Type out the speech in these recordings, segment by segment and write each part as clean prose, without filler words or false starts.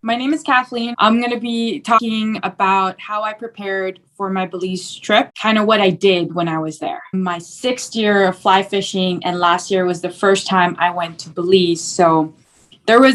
My name is Kathleen. I'm going to be talking about how I prepared for my Belize trip, kind of what I did when I was there. My 6th year of fly fishing, and last year was the first time I went to Belize. So there were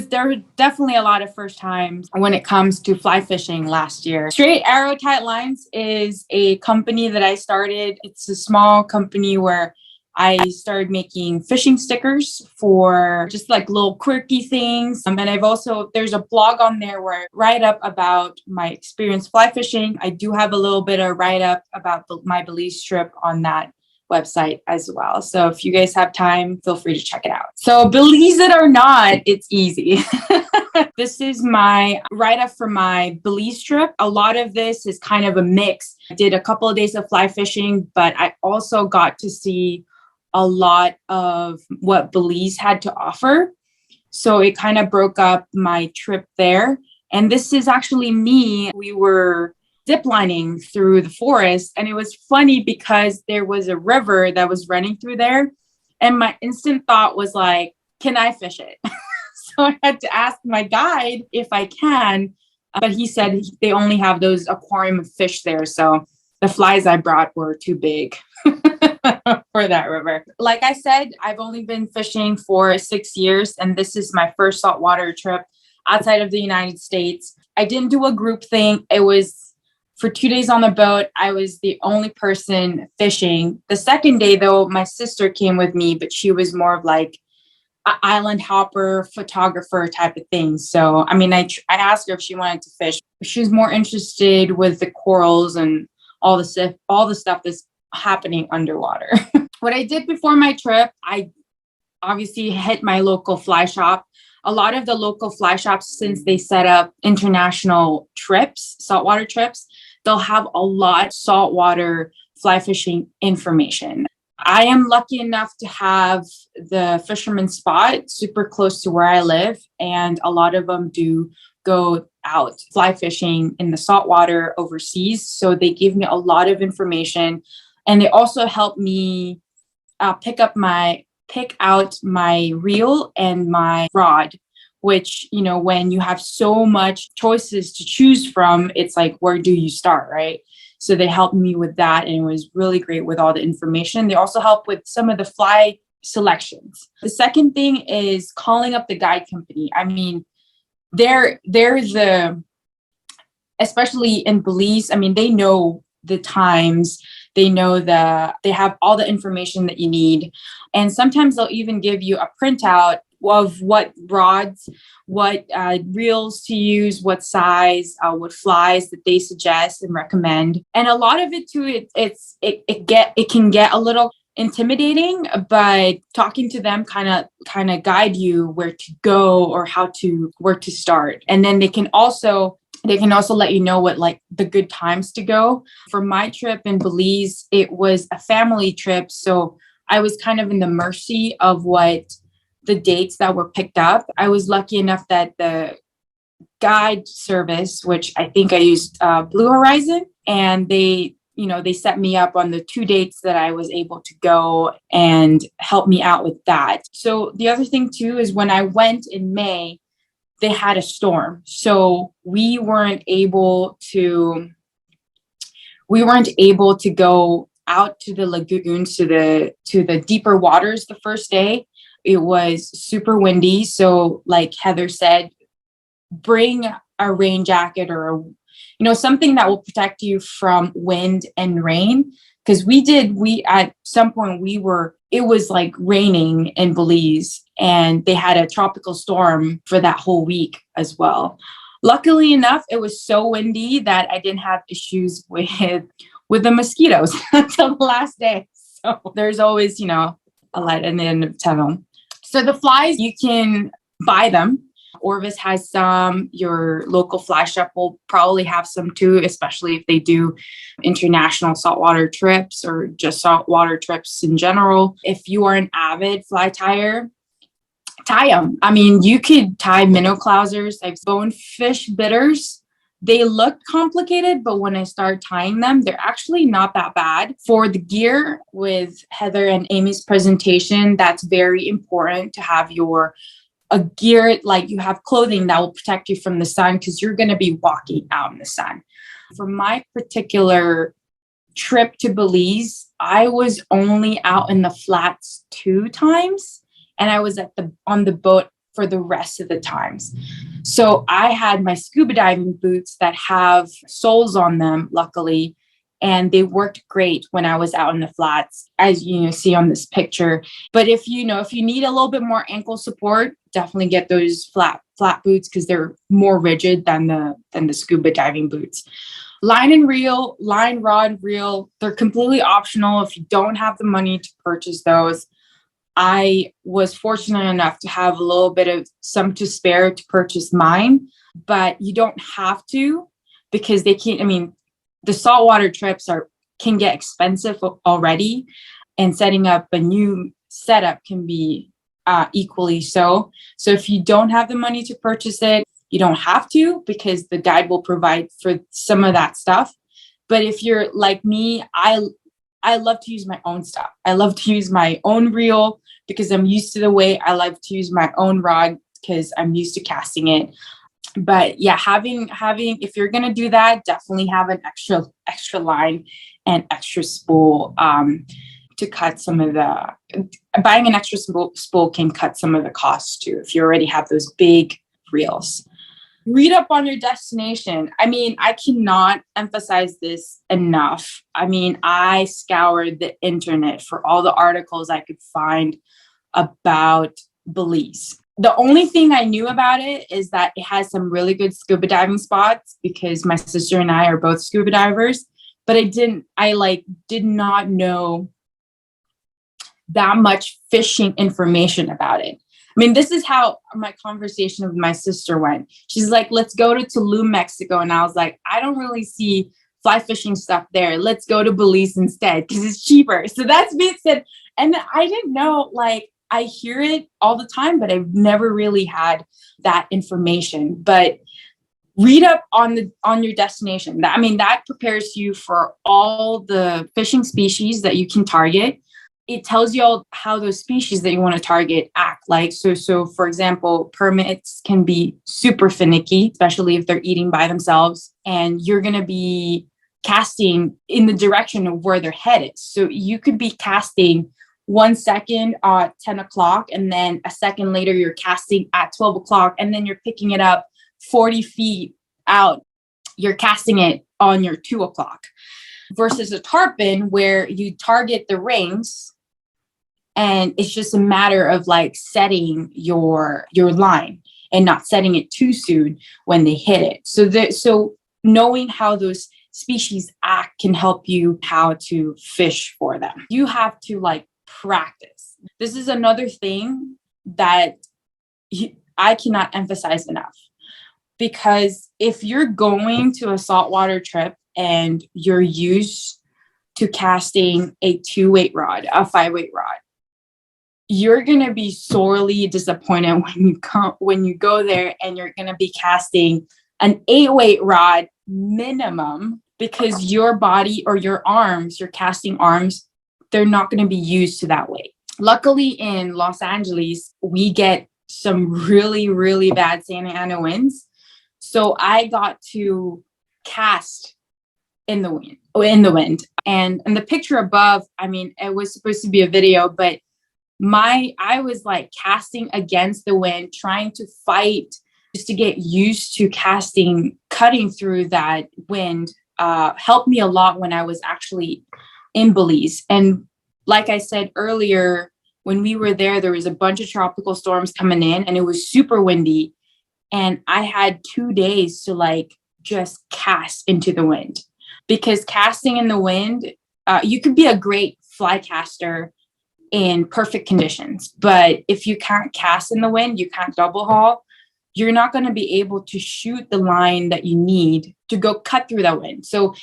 definitely a lot of first times when it comes to fly fishing last year. Straight Arrow Tight Lines is a company that I started. It's a small company where I started making fishing stickers for just like little quirky things. And there's a blog on there where I write up about my experience fly fishing. I do have a little bit of write up about my Belize trip on that website as well. So if you guys have time, feel free to check it out. So believe it or not, it's easy. This is my write-up for my Belize trip. A lot of this is kind of a mix. I did a couple of days of fly fishing, but I also got to see a lot of what Belize had to offer. So it kind of broke up my trip there. And this is actually me. We were ziplining through the forest, and it was funny because there was a river that was running through there, and my instant thought was like, can I fish it? So I had to ask my guide if I can, but he said they only have those aquarium of fish there, so the flies I brought were too big for that river. Like I said, I've only been fishing for 6 years, and this is my first saltwater trip outside of the United States. I didn't do a group thing. It was for 2 days on the boat. I was the only person fishing. The second day, though, my sister came with me, but she was more of like an island hopper, photographer type of thing. So, I mean, I asked her if she wanted to fish. She was more interested with the corals and all the stuff that's happening underwater. What I did before my trip, I obviously hit my local fly shop. A lot of the local fly shops, since they set up international trips, saltwater trips, they'll have a lot of saltwater fly fishing information. I am lucky enough to have the fisherman's spot super close to where I live, and a lot of them do go out fly fishing in the saltwater overseas. So they give me a lot of information, and they also help me pick out my reel and my rod, which, you know, when you have so much choices to choose from, it's like, where do you start, right? So they helped me with that, and it was really great with all the information. They also help with some of the fly selections. The second thing is calling up the guide company. I mean, especially in Belize, I mean, they know the times, they have all the information that you need. And sometimes they'll even give you a printout of what rods, what reels to use, what size, what flies that they suggest and recommend. And a lot of it too, it can get a little intimidating, but talking to them kind of guide you where to go or where to start. And then they can also let you know what like the good times to go. For my trip in Belize, it was a family trip. So I was kind of in the mercy of what the dates that were picked up. I was lucky enough that the guide service, which I think I used Blue Horizon, and they set me up on the 2 dates that I was able to go and help me out with that. So the other thing too is when I went in May, they had a storm. So we weren't able to go out to the lagoons, to the deeper waters the first day. It was super windy. So like Heather said, bring a rain jacket or something that will protect you from wind and rain. Because at some point it was like raining in Belize, and they had a tropical storm for that whole week as well. Luckily enough, it was so windy that I didn't have issues with the mosquitoes until the last day. So there's always, a light at the end of the tunnel. So the flies, you can buy them. Orvis has some. Your local fly shop will probably have some too, especially if they do international saltwater trips or just saltwater trips in general. If you are an avid fly tyer, tie them. I mean, you could tie minnow clousers, like bonefish bitters. They look complicated, but when I start tying them, they're actually not that bad. For the gear, with Heather and Amy's presentation, that's very important to have your a gear, like you have clothing that will protect you from the sun because you're going to be walking out in the sun. For my particular trip to Belize, I was only out in the flats 2 times, and I was on the boat for the rest of the times. So I had my scuba diving boots that have soles on them, luckily, and they worked great when I was out in the flats, as you see on this picture. But if you need a little bit more ankle support, definitely get those flat boots because they're more rigid than the scuba diving boots. Line and reel, line, rod, reel, they're completely optional if you don't have the money to purchase those. I was fortunate enough to have a little bit of some to spare to purchase mine, but you don't have to because the saltwater trips can get expensive already, and setting up a new setup can be equally so. So if you don't have the money to purchase it, you don't have to because the guide will provide for some of that stuff. But if you're like me, I love to use my own stuff. I love to use my own reel because I'm used to the weight. I love to use my own rod because I'm used to casting it. But yeah, having if you're gonna do that, definitely have an extra line and extra spool to cut some of the. Buying an extra spool can cut some of the costs too if you already have those big reels. Read up on your destination. I cannot emphasize this enough. I scoured the internet for all the articles I could find about Belize. The only thing I knew about it is that it has some really good scuba diving spots because my sister and I are both scuba divers, but I did not know that much fishing information about it. This is how my conversation with my sister went. She's like, let's go to Tulum, Mexico. And I was like, I don't really see fly fishing stuff there. Let's go to Belize instead because it's cheaper. So that's me said. And I didn't know, I hear it all the time, but I've never really had that information. But read up on your destination. That prepares you for all the fishing species that you can target. It tells you all how those species that you want to target act like. So for example, permits can be super finicky, especially if they're eating by themselves, and you're going to be casting in the direction of where they're headed. So you could be casting 1 second at 10 o'clock, and then a second later, you're casting at 12 o'clock, and then you're picking it up 40 feet out. You're casting it on your 2 o'clock versus a tarpon where you target the rings. And it's just a matter of setting your line and not setting it too soon when they hit it. So knowing how those species act can help you how to fish for them. You have to practice. This is another thing that I cannot emphasize enough, because if you're going to a saltwater trip and you're used to casting a 2-weight rod, a 5-weight rod, you're going to be sorely disappointed when you go there and you're going to be casting an 8-weight rod minimum, because your body or your casting arms, they're not going to be used to that weight. Luckily in Los Angeles, we get some really, really bad Santa Ana winds. So I got to cast in the wind. And the picture above, it was supposed to be a video, but I was casting against the wind, trying to fight just to get used to casting, cutting through that wind, helped me a lot when I was actually in Belize. And like I said earlier, when we were there was a bunch of tropical storms coming in and it was super windy. And I had 2 days to just cast into the wind, because casting in the wind, you could be a great fly caster in perfect conditions. But if you can't cast in the wind, you can't double haul, you're not going to be able to shoot the line that you need to go cut through that wind. So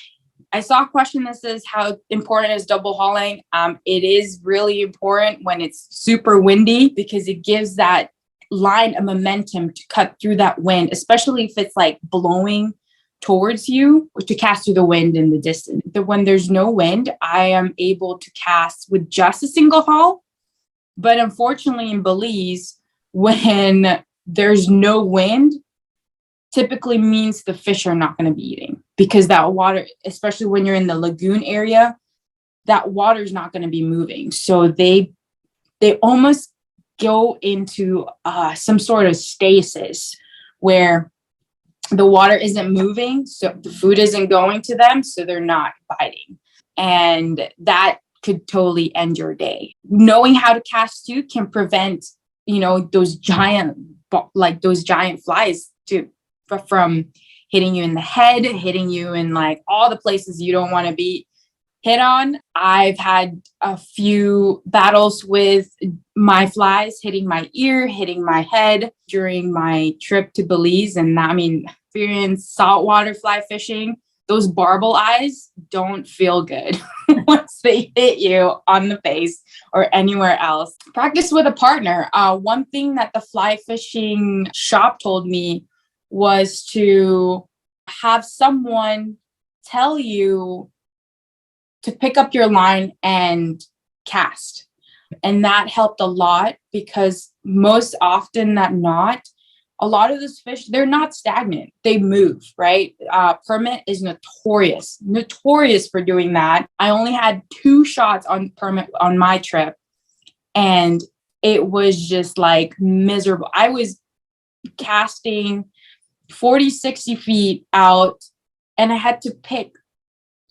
I saw a question that says, how important is double hauling? It is really important when it's super windy, because it gives that line a momentum to cut through that wind, especially if it's blowing towards you, or to cast through the wind in the distance. When there's no wind, I am able to cast with just a single haul. But unfortunately in Belize, when there's no wind, typically means the fish are not going to be eating, because that water, especially when you're in the lagoon area, that water is not going to be moving. So they almost go into some sort of stasis where the water isn't moving, so the food isn't going to them, so they're not biting. And that could totally end your day. Knowing how to cast too can prevent, those giant flies from hitting you in the head, hitting you in like all the places you don't want to be hit on. I've had a few battles with my flies hitting my ear, hitting my head during my trip to Belize. And experience saltwater fly fishing, those barbel eyes don't feel good once they hit you on the face or anywhere else. Practice with a partner. One thing that the fly fishing shop told me was to have someone tell you to pick up your line and cast. And that helped a lot, because most often than not, a lot of those fish, they're not stagnant. They move, right? Permit is notorious for doing that. I only had 2 shots on permit on my trip, and it was just like miserable. I was casting 40, 60 feet out, and I had to pick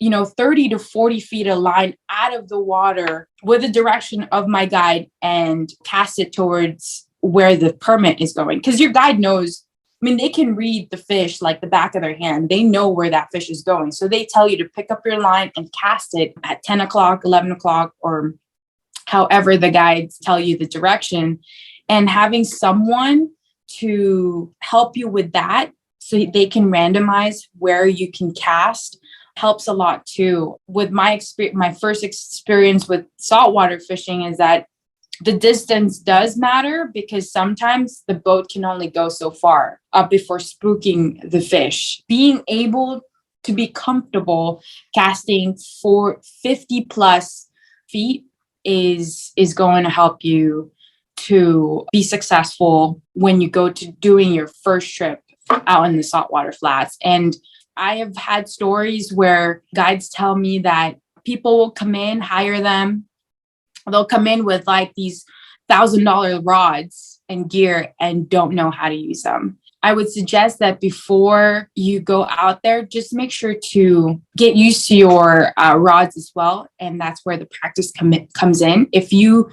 30 to 40 feet of line out of the water with the direction of my guide and cast it towards where the permit is going. Because your guide knows, they can read the fish like the back of their hand. They know where that fish is going. So they tell you to pick up your line and cast it at 10 o'clock, 11 o'clock, or however the guides tell you the direction. And having someone to help you with that, so they can randomize where you can cast, helps a lot too. With my first experience with saltwater fishing is that the distance does matter, because sometimes the boat can only go so far before spooking the fish. Being able to be comfortable casting for 50 plus feet is going to help you to be successful when you go to doing your first trip out in the saltwater flats. And I have had stories where guides tell me that people will come in, hire them. They'll come in with like these $1,000 rods and gear and don't know how to use them. I would suggest that before you go out there, just make sure to get used to your rods as well. And that's where the practice comes in. If you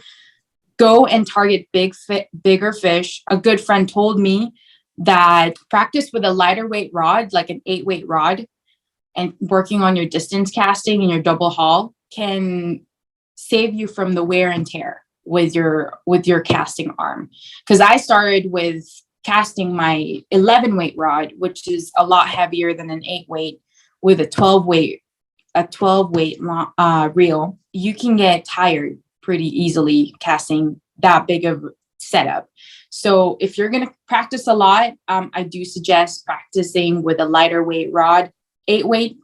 go and target bigger fish, a good friend told me that practice with a lighter weight rod, like an 8-weight rod, and working on your distance casting and your double haul can save you from the wear and tear with your casting arm. Because I started with casting my 11-weight rod, which is a lot heavier than an 8-weight, with a 12-weight reel. You can get tired pretty easily casting that big of setup. So if you're going to practice a lot, I do suggest practicing with a lighter weight rod. 8-weight,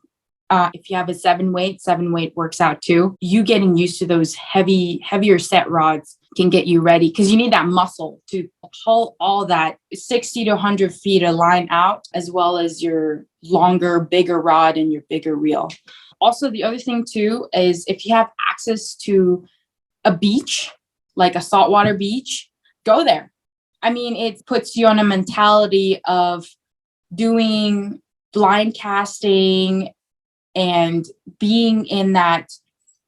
if you have a 7-weight works out too. You getting used to those heavier set rods can get you ready, because you need that muscle to haul all that 60 to 100 feet of line out, as well as your longer, bigger rod and your bigger reel. Also, the other thing too is if you have access to a beach, like a saltwater beach, go there. It puts you on a mentality of doing blind casting and being in that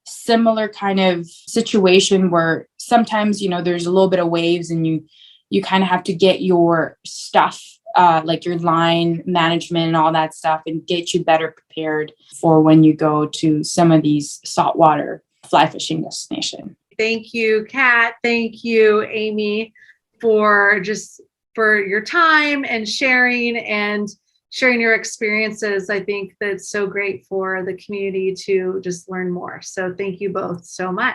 similar kind of situation where sometimes, there's a little bit of waves and you kind of have to get your stuff, like your line management and all that stuff, and get you better prepared for when you go to some of these saltwater fly fishing destinations. Thank you, Kat. Thank you, Amy, for your time and sharing your experiences. I think that's so great for the community to just learn more. So thank you both so much.